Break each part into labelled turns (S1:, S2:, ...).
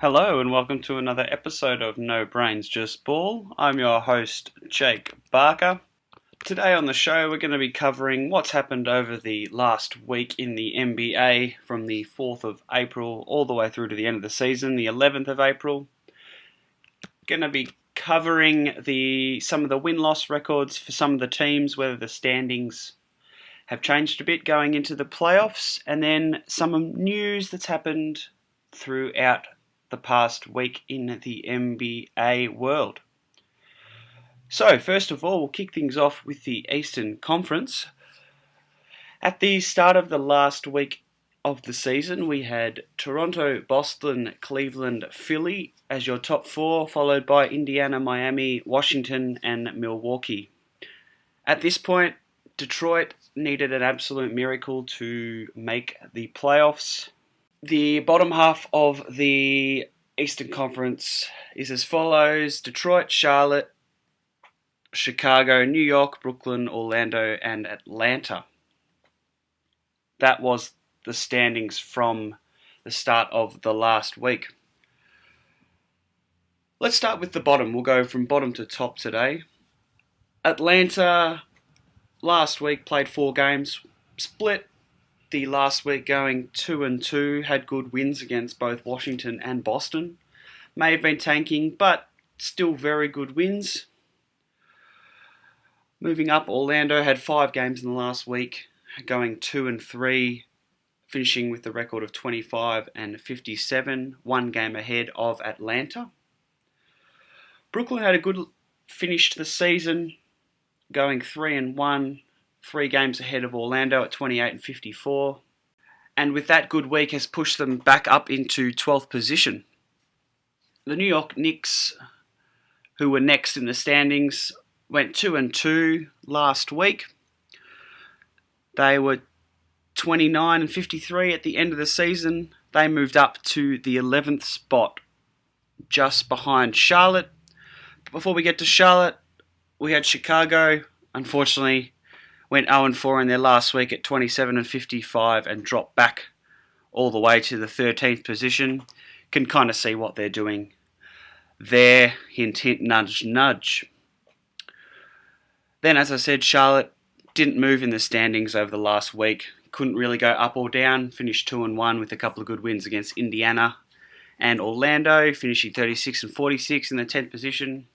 S1: Hello and welcome to another episode of No Brains Just Ball. I'm your host, Jake Barker. Today on the show we're going to be covering what's happened over the last week in the NBA from the 4th of April all the way through to the end of the season, the 11th of April. Going to be covering some of the win-loss records for some of the teams, whether the standings have changed a bit going into the playoffs, and then some news that's happened throughout the past week in the NBA world. So, first of all, we'll kick things off with the Eastern Conference. At the start of the last week of the season, we had Toronto, Boston, Cleveland, Philly as your top four, followed by Indiana, Miami, Washington, and Milwaukee. At this point, Detroit needed an absolute miracle to make the playoffs. The bottom half of the Eastern Conference is as follows: Detroit, Charlotte, Chicago, New York, Brooklyn, Orlando, and Atlanta. That was the standings from the start of the last week. Let's start with the bottom. We'll go from bottom to top today. Atlanta last week played 4 games, split the last week going 2-2, had good wins against both Washington and Boston. May have been tanking, but still very good wins. Moving up, Orlando had 5 games in the last week, going 2-3, finishing with the record of 25-57, 1 game ahead of Atlanta. Brooklyn had a good finish to the season, going 3-1, 3 games ahead of Orlando at 28-54. And with that good week has pushed them back up into 12th position. The New York Knicks, who were next in the standings, went 2-2 last week. They were 29-53 at the end of the season. They moved up to the 11th spot, just behind Charlotte. But before we get to Charlotte, we had Chicago, unfortunately, went 0-4 in their last week at 27-55 and dropped back all the way to the 13th position. Can kind of see what they're doing there. Hint, hint, nudge, nudge. Then, as I said, Charlotte didn't move in the standings over the last week. Couldn't really go up or down. Finished 2-1 with a couple of good wins against Indiana and Orlando, finishing 36-46 in the 10th position.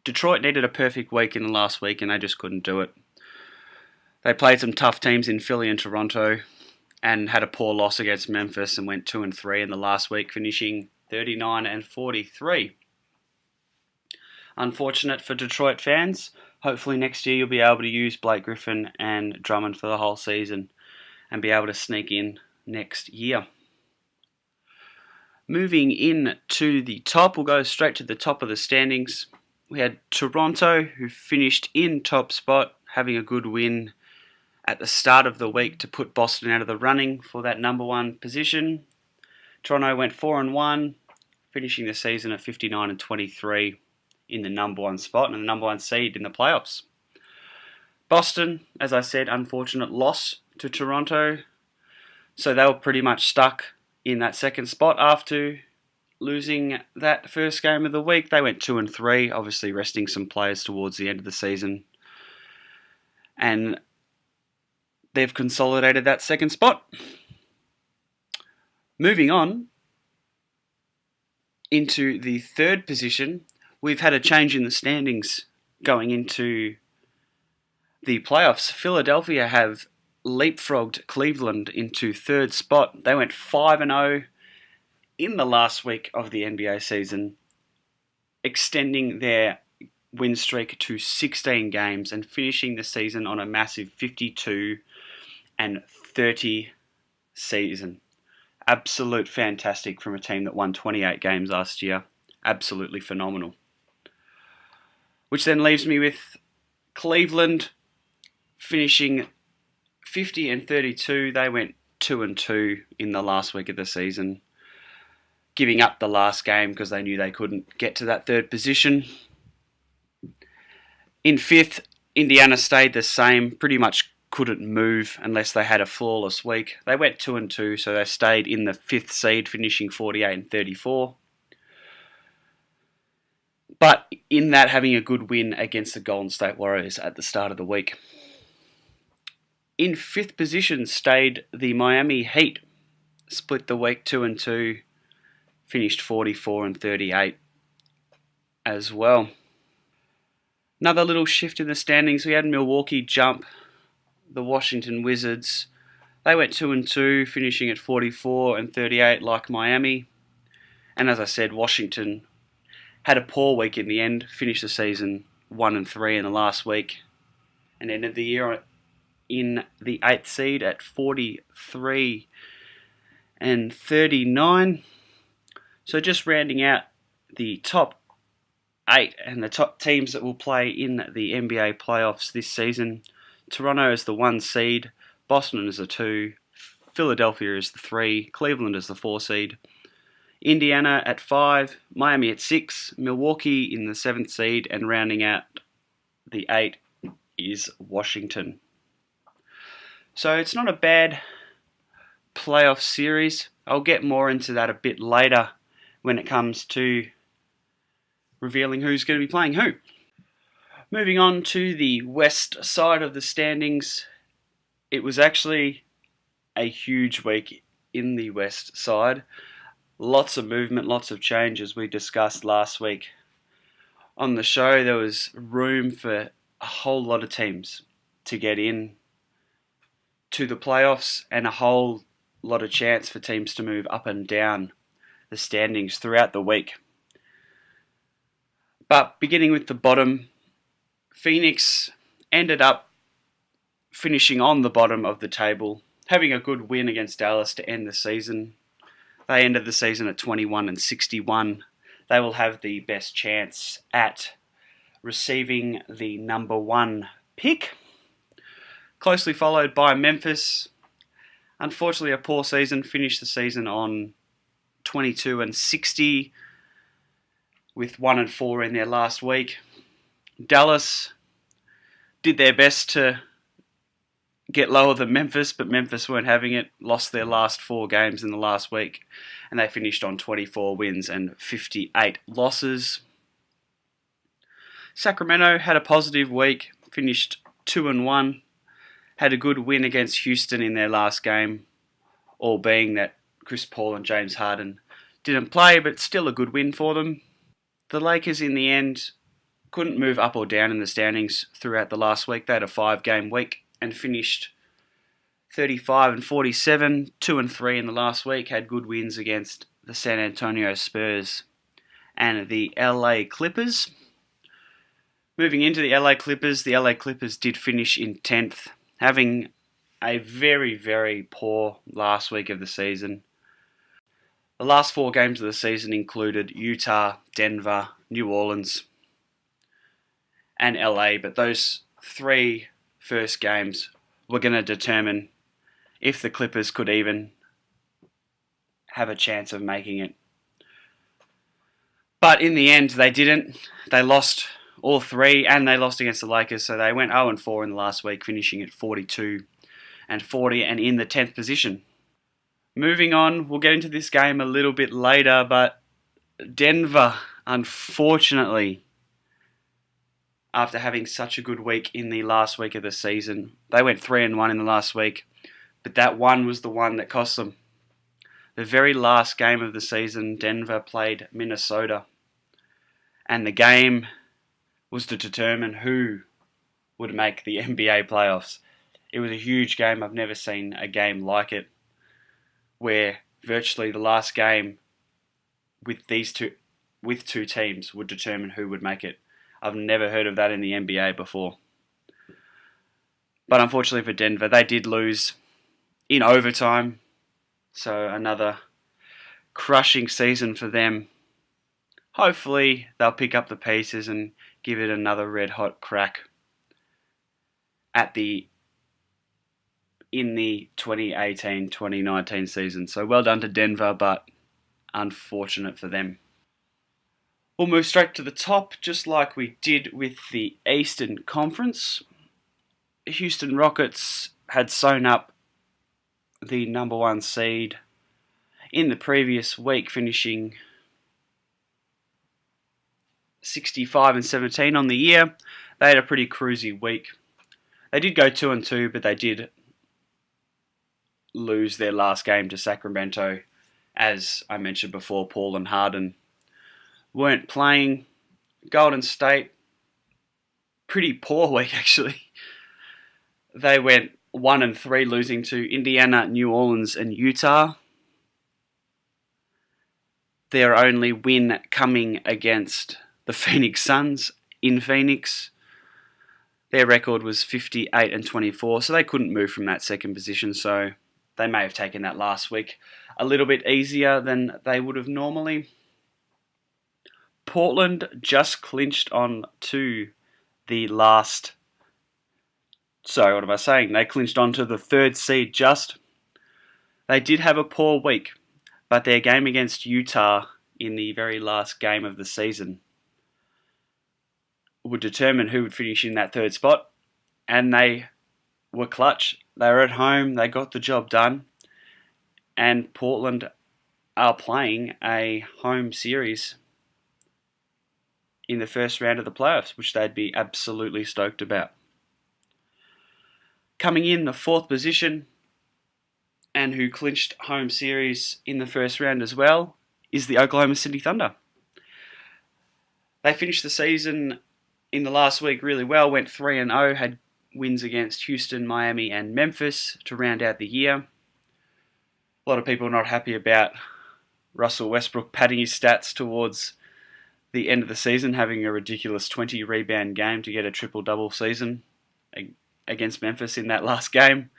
S1: Detroit needed a perfect week in the last week and they just couldn't do it. They played some tough teams in Philly and Toronto and had a poor loss against Memphis and went 2-3 in the last week, finishing 39-43. Unfortunate for Detroit fans. Hopefully next year you'll be able to use Blake Griffin and Drummond for the whole season and be able to sneak in next year. Moving in to the top, we'll go straight to the top of the standings. We had Toronto, who finished in top spot, having a good win at the start of the week to put Boston out of the running for that number 1 position. Toronto went 4-1, finishing the season at 59-23 in the number 1 spot and the number 1 seed in the playoffs. Boston, as I said, unfortunate loss to Toronto, so they were pretty much stuck in that second spot after losing that first game of the week. They went 2-3, obviously resting some players towards the end of the season. And they've consolidated that second spot. Moving on into the third position, we've had a change in the standings going into the playoffs. Philadelphia have leapfrogged Cleveland into third spot. They went 5-0 in the last week of the NBA season, extending their win streak to 16 games and finishing the season on a massive 52-30 season. Absolute fantastic from a team that won 28 games last year. Absolutely phenomenal. Which then leaves me with Cleveland finishing 50-32. They went 2-2 in the last week of the season, giving up the last game because they knew they couldn't get to that third position. In fifth, Indiana stayed the same, pretty much couldn't move unless they had a flawless week. They went 2-2, so they stayed in the 5th seed, finishing 48 and 34. But in that, having a good win against the Golden State Warriors at the start of the week. In 5th position stayed the Miami Heat. Split the week 2-2, finished 44 and 38 as well. Another little shift in the standings. We had Milwaukee jump the Washington Wizards. They went 2-2, finishing at 44 and 38 like Miami. And as I said, Washington had a poor week in the end, finished the season 1-3 in the last week, and ended the year in the 8th seed at 43 and 39. So just rounding out the top 8 and the top teams that will play in the NBA playoffs this season. Toronto is the 1 seed, Boston is the 2, Philadelphia is the 3, Cleveland is the 4 seed, Indiana at 5, Miami at 6, Milwaukee in the 7th seed, and rounding out the 8 is Washington. So it's not a bad playoff series. I'll get more into that a bit later when it comes to revealing who's going to be playing who. Moving on to the west side of the standings, it was actually a huge week in the west side. Lots of movement, lots of change, as we discussed last week. On the show, there was room for a whole lot of teams to get in to the playoffs, and a whole lot of chance for teams to move up and down the standings throughout the week. But beginning with the bottom, Phoenix ended up finishing on the bottom of the table, having a good win against Dallas to end the season. They ended the season at 21 and 61. They will have the best chance at receiving the number 1 pick. Closely followed by Memphis. Unfortunately, a poor season. Finished the season on 22 and 60 with 1-4 in their last week. Dallas did their best to get lower than Memphis, but Memphis weren't having it. Lost their last 4 games in the last week, and they finished on 24 wins and 58 losses. Sacramento had a positive week, finished 2-1, had a good win against Houston in their last game, all being that Chris Paul and James Harden didn't play, but still a good win for them. The Lakers in the end couldn't move up or down in the standings throughout the last week. They had a 5-game week and finished 35 and 47, 2-3 in the last week. Had good wins against the San Antonio Spurs and the LA Clippers. Moving into the LA Clippers did finish in 10th, having a very, very poor last week of the season. The last 4 games of the season included Utah, Denver, New Orleans, and LA, but those 3 first games were going to determine if the Clippers could even have a chance of making it. But in the end, they didn't. They lost all 3, and they lost against the Lakers, so they went 0-4 in the last week, finishing at 42 and 40 and in the 10th position. Moving on, we'll get into this game a little bit later, but Denver, unfortunately, after having such a good week in the last week of the season, they went 3-1 in the last week, but that one was the one that cost them. The very last game of the season, Denver played Minnesota, and the game was to determine who would make the NBA playoffs. It was a huge game. I've never seen a game like it, where virtually the last game with two teams would determine who would make it. I've never heard of that in the NBA before. But unfortunately for Denver, they did lose in overtime. So another crushing season for them. Hopefully they'll pick up the pieces and give it another red hot crack in the 2018-2019 season. So well done to Denver, but unfortunate for them. We'll move straight to the top, just like we did with the Eastern Conference. Houston Rockets had sewn up the number 1 seed in the previous week, finishing 65-17 on the year. They had a pretty cruisy week. They did go 2-2, but they did lose their last game to Sacramento. As I mentioned before, Paul and Harden weren't playing. Golden State, pretty poor week actually. They went 1-3, losing to Indiana, New Orleans, and Utah. Their only win coming against the Phoenix Suns in Phoenix. Their record was 58-24, so they couldn't move from that second position, so they may have taken that last week a little bit easier than they would have normally. Portland just clinched on to the last... Sorry, what am I saying? They clinched on to the 3rd seed just. They did have a poor week, but their game against Utah in the very last game of the season would determine who would finish in that 3rd spot, and they were clutch. They were at home, they got the job done, and Portland are playing a home series in the first round of the playoffs, which they'd be absolutely stoked about. Coming in the 4th position, and who clinched home series in the first round as well, is the Oklahoma City Thunder. They finished the season in the last week really well, went 3-0, had wins against Houston, Miami, and Memphis to round out the year. A lot of people are not happy about Russell Westbrook padding his stats towards the end of the season, having a ridiculous 20 rebound game to get a triple-double season against Memphis in that last game.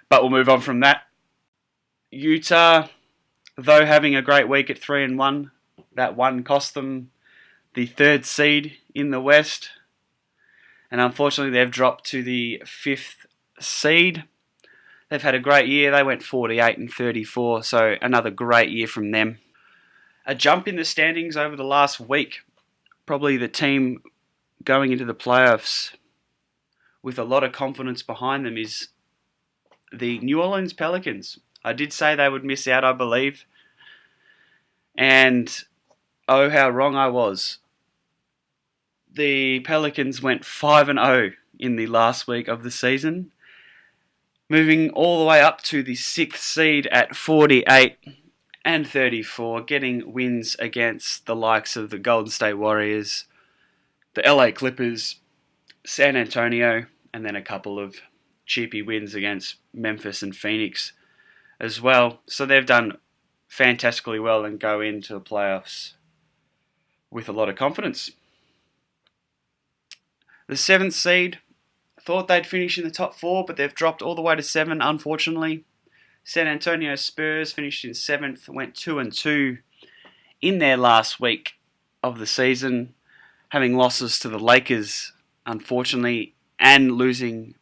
S1: But we'll move on from that. Utah, though having a great week at 3-1, that one cost them the 3rd seed in the West. And unfortunately, they've dropped to the 5th seed. They've had a great year. They went 48-34, so another great year from them. A jump in the standings over the last week. Probably the team going into the playoffs with a lot of confidence behind them is the New Orleans Pelicans. I did say they would miss out, I believe. And oh, how wrong I was. The Pelicans went 5-0 in the last week of the season, moving all the way up to the 6th seed at 48-34, getting wins against the likes of the Golden State Warriors, the LA Clippers, San Antonio, and then a couple of cheapy wins against Memphis and Phoenix as well. So they've done fantastically well and go into the playoffs with a lot of confidence. The 7th seed, thought they'd finish in the top 4, but they've dropped all the way to 7, unfortunately. San Antonio Spurs finished in 7th, went 2-2 in their last week of the season, having losses to the Lakers, unfortunately, and losing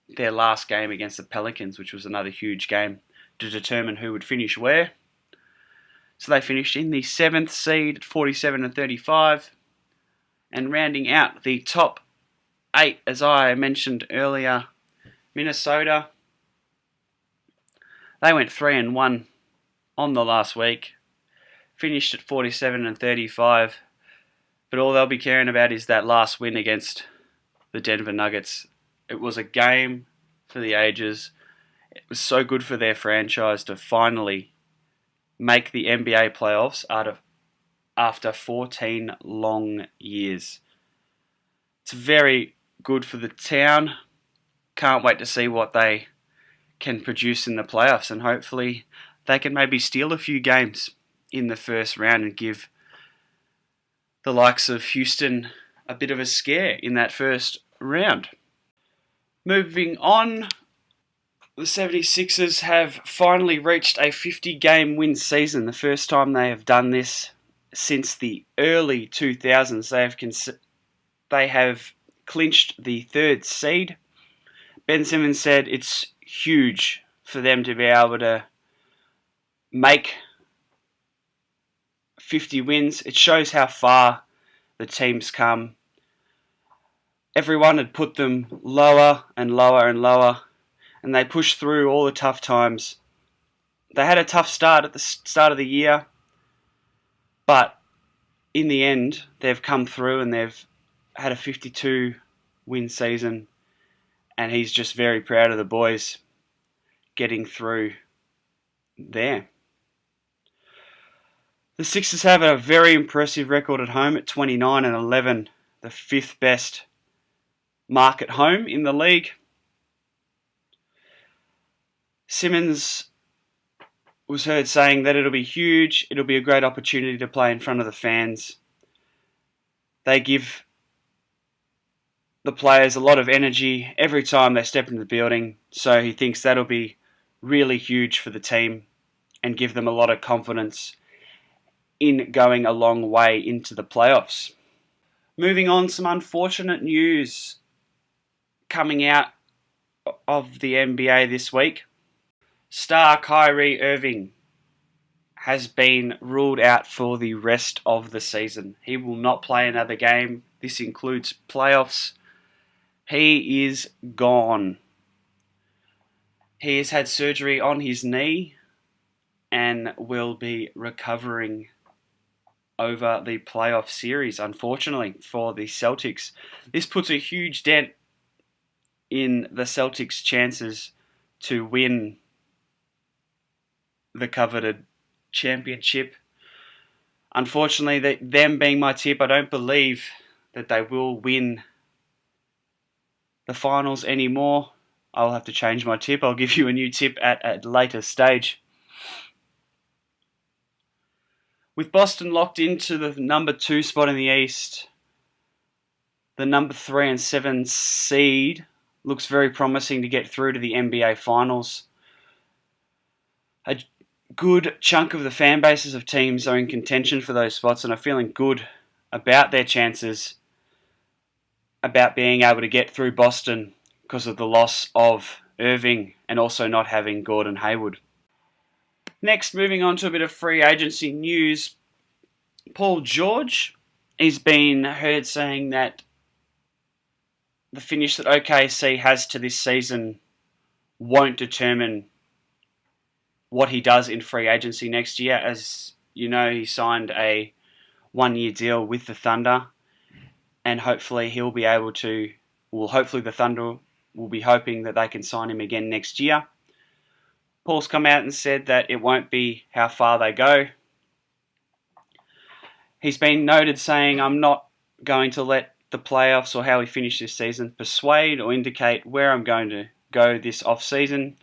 S1: their last game against the Pelicans, which was another huge game to determine who would finish where. So they finished in the 7th seed at 47-35, and rounding out the top 8, as I mentioned earlier, Minnesota. They went 3-1 on the last week, finished at 47-35, but all they'll be caring about is that last win against the Denver Nuggets. It was a game for the ages. It was so good for their franchise to finally make the NBA playoffs after 14 long years. It's very good for the town. Can't wait to see what they can produce in the playoffs, and hopefully they can maybe steal a few games in the first round and give the likes of Houston a bit of a scare in that first round. Moving on, the 76ers have finally reached a 50-game win season, the first time they have done this since the early 2000s. They have clinched the 3rd seed. Ben Simmons said it's huge for them to be able to make 50 wins. It shows how far the team's come. everyone had put them lower and lower and lower, and they pushed through all the tough times. They had a tough start at the start of the year, but in the end, they've come through and they've had a 52-win season, and he's just very proud of the boys getting through there. The Sixers have a very impressive record at home at 29-11, the fifth best mark at home in the league. Simmons was heard saying that it'll be huge, it'll be a great opportunity to play in front of the fans. They give the players a lot of energy every time they step into the building, so he thinks that'll be really huge for the team and give them a lot of confidence in going a long way into the playoffs. Moving on, some unfortunate news coming out of the NBA this week. Star Kyrie Irving has been ruled out for the rest of the season. He will not play another game. This includes playoffs. He is gone. He has had surgery on his knee and will be recovering over the playoff series, unfortunately, for the Celtics. This puts a huge dent in the Celtics' chances to win the coveted championship. Unfortunately, them being my tip, I don't believe that they will win the finals anymore. I'll have to change my tip. I'll give you a new tip at a later stage. With Boston locked into the number 2 spot in the East, the number 3 and 7 seed looks very promising to get through to the NBA Finals. A good chunk of the fan bases of teams are in contention for those spots and are feeling good about their chances about being able to get through Boston because of the loss of Irving and also not having Gordon Hayward. Next, moving on to a bit of free agency news. Paul George, he's been heard saying that the finish that OKC has to this season won't determine what he does in free agency next year. As you know, he signed a 1-year deal with the Thunder, and hopefully hopefully the Thunder will be hoping that they can sign him again next year. Paul's come out and said that it won't be how far they go. He's been noted saying, "I'm not going to let the playoffs or how we finish this season persuade or indicate where I'm going to go this off-season.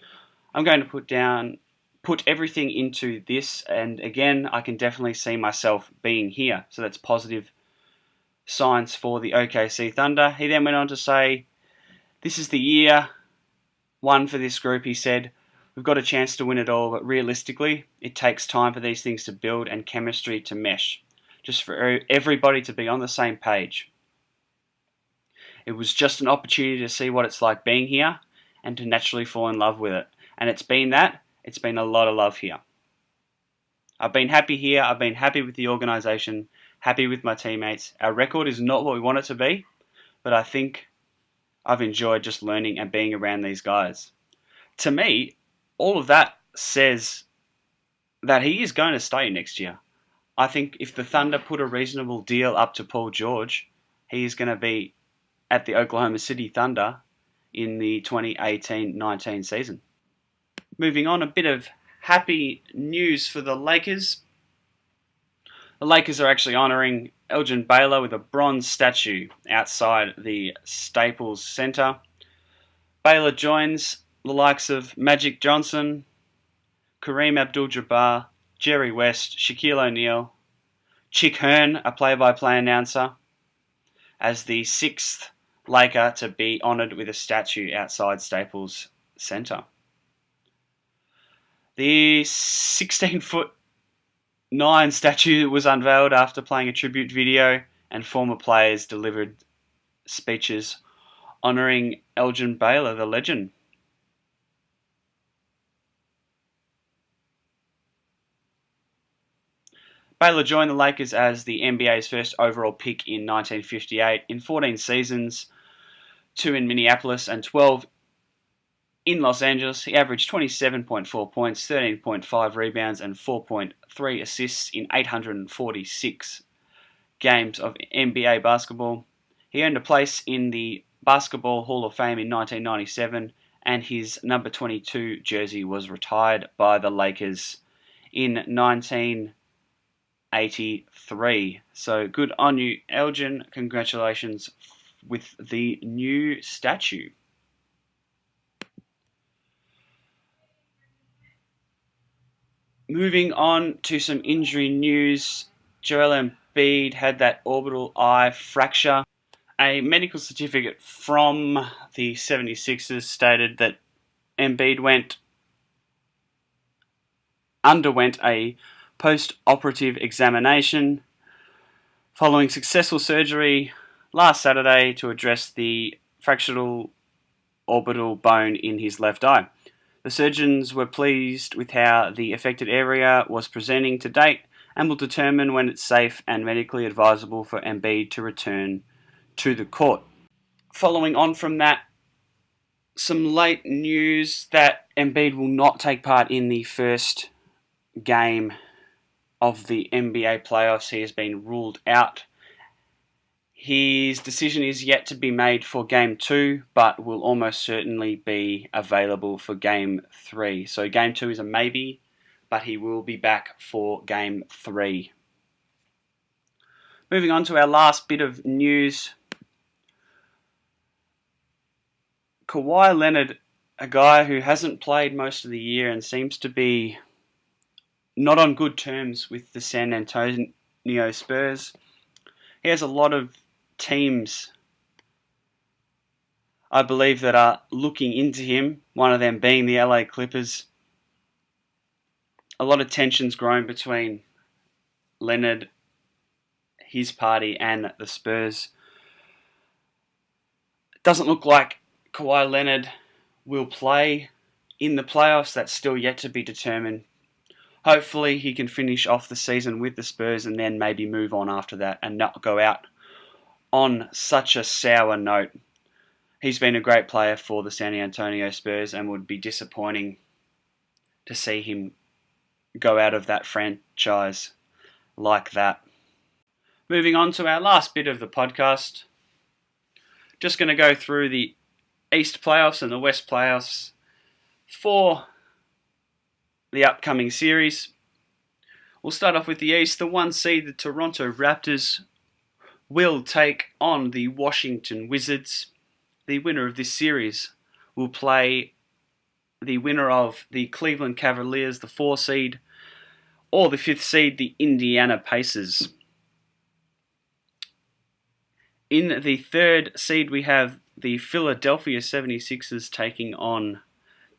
S1: I'm going to put everything into this, and again, I can definitely see myself being here." So that's positive signs for the OKC Thunder. He then went on to say, "This is the year one for this group," he said. "We've got a chance to win it all, but realistically, it takes time for these things to build and chemistry to mesh. Just for everybody to be on the same page. It was just an opportunity to see what it's like being here and to naturally fall in love with it. And it's been that. It's been a lot of love here. I've been happy here. I've been happy with the organisation, happy with my teammates. Our record is not what we want it to be, but I think I've enjoyed just learning and being around these guys." To me, all of that says that he is going to stay next year. I think if the Thunder put a reasonable deal up to Paul George, he is going to be at the Oklahoma City Thunder in the 2018-19 season. Moving on, a bit of happy news for the Lakers. The Lakers are actually honouring Elgin Baylor with a bronze statue outside the Staples Center. Baylor joins the likes of Magic Johnson, Kareem Abdul-Jabbar, Jerry West, Shaquille O'Neal, Chick Hearn, a play-by-play announcer, as the 6th Laker to be honoured with a statue outside Staples Center. The 16'9" statue was unveiled after playing a tribute video, and former players delivered speeches honouring Elgin Baylor, the legend. Baylor joined the Lakers as the NBA's first overall pick in 1958. In 14 seasons, 2 in Minneapolis, and 12 in Los Angeles. He averaged 27.4 points, 13.5 rebounds, and 4.3 assists in 846 games of NBA basketball. He earned a place in the Basketball Hall of Fame in 1997, and his number 22 jersey was retired by the Lakers in 1983. So good on you, Elgin. Congratulations with the new statue. Moving on to some injury news, Joel Embiid had that orbital eye fracture. A medical certificate from the 76ers stated that Embiid underwent a post-operative examination following successful surgery last Saturday to address the fractural orbital bone in his left eye. The surgeons were pleased with how the affected area was presenting to date and will determine when it's safe and medically advisable for Embiid to return to the court. Following on from that, some late news that Embiid will not take part in the first game of the NBA playoffs. He has been ruled out. His decision is yet to be made for Game 2, but will almost certainly be available for Game 3. So Game 2 is a maybe, but he will be back for Game 3. Moving on to our last bit of news. Kawhi Leonard, a guy who hasn't played most of the year and seems to be not on good terms with the San Antonio Spurs. He has a lot of teams, I believe, that are looking into him, one of them being the LA Clippers. A lot of tensions growing between Leonard, his party, and the Spurs. It doesn't look like Kawhi Leonard will play in the playoffs. That's still yet to be determined. Hopefully he can finish off the season with the Spurs and then maybe move on after that and not go out on such a sour note. He's been a great player for the San Antonio Spurs and would be disappointing to see him go out of that franchise like that. Moving on to our last bit of the podcast. Just going to go through the East playoffs and the West playoffs for the upcoming series. We'll start off with the East. The 1 seed, the Toronto Raptors, will take on the Washington Wizards. The winner of this series will play the winner of the Cleveland Cavaliers, the 4 seed, or the 5th seed, the Indiana Pacers. In the 3rd seed, we have the Philadelphia 76ers taking on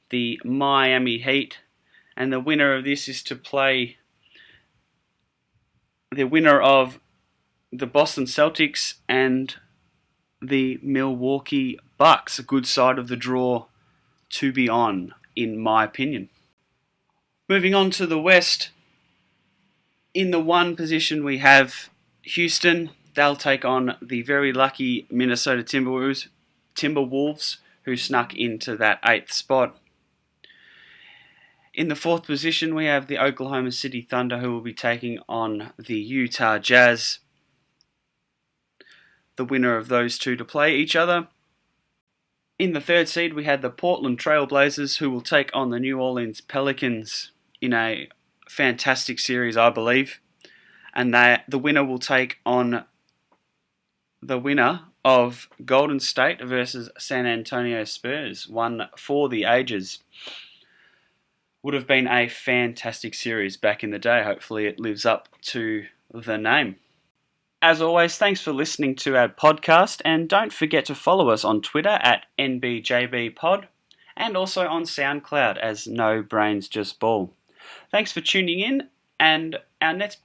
S1: the Miami Heat. And the winner of this is to play the winner of the Boston Celtics and the Milwaukee Bucks. A good side of the draw to be on, in my opinion. Moving on to the West. In the 1 position we have Houston. They'll take on the very lucky Minnesota Timberwolves, who snuck into that 8th spot. In the 4th position, we have the Oklahoma City Thunder, who will be taking on the Utah Jazz. The winner of those two to play each other. In the 3rd seed, we had the Portland Trail Blazers, who will take on the New Orleans Pelicans in a fantastic series, I believe. And the winner will take on the winner of Golden State versus San Antonio Spurs, one for the ages. Would have been a fantastic series back in the day. Hopefully it lives up to the name. As always, thanks for listening to our podcast, and don't forget to follow us on Twitter at NBJBpod and also on SoundCloud as No Brains Just Ball. Thanks for tuning in, and our next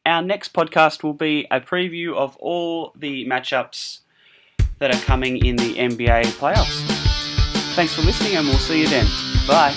S1: podcast will be a preview of all the matchups that are coming in the NBA playoffs. Thanks for listening, and we'll see you then. Bye.